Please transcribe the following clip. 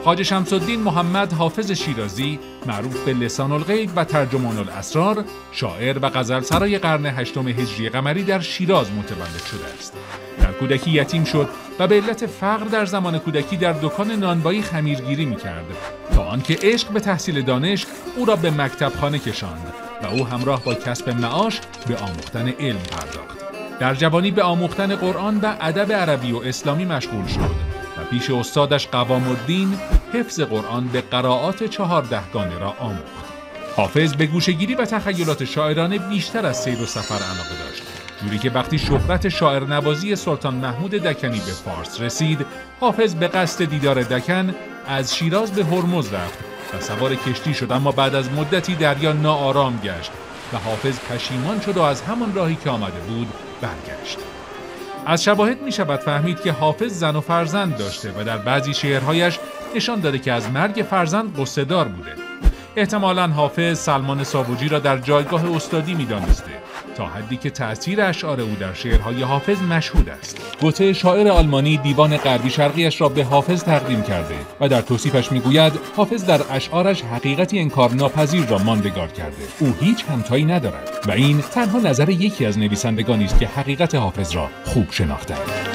خواجه شمس‌الدین محمد حافظ شیرازی، معروف به لسان الغیب و ترجمان الاسرار، شاعر و غزلسرای قرن هشتم هجری قمری در شیراز متولد شده است. در کودکی یتیم شد و به علت فقر در زمان کودکی در دکان نانوایی خمیرگیری می‌کرد تا آنکه عشق به تحصیل دانش او را به مکتبخانه کشاند و او همراه با کسب معاش به آموختن علم پرداخت. در جوانی به آموختن قرآن و ادب عربی و اسلامی مشغول شد و پیش استادش قوام الدین حفظ قرآن به قرائات 14گانه را آموخت. حافظ به گوشه‌گیری و تخیلات شاعرانه بیشتر از سیر و سفر علاقه داشت، جوری که وقتی شهرت شاعر نوازی سلطان محمود دکنی به فارس رسید، حافظ به قصد دیدار دکن از شیراز به هرمز رفت و سوار کشتی شد، اما بعد از مدتی دریا ناآرام گشت و حافظ پشیمان شد و از همان راهی که آمده بود برگشت. از شواهد می شود فهمید که حافظ زن و فرزند داشته و در بعضی شعرهایش نشان داده که از مرگ فرزند غصه‌دار بوده. احتمالاً حافظ سلمان ساوجی را در جایگاه استادی می دانسته، تا حدی که تأثیر اشعار او در شعرهای حافظ مشهود است. گوته شاعر آلمانی دیوان غربی شرقیش را به حافظ تقدیم کرده و در توصیفش میگوید حافظ در اشعارش حقیقتی انکارناپذیر را ماندگار کرده. او هیچ همتایی ندارد و این تنها نظر یکی از نویسندگانی است که حقیقت حافظ را خوب شناختند.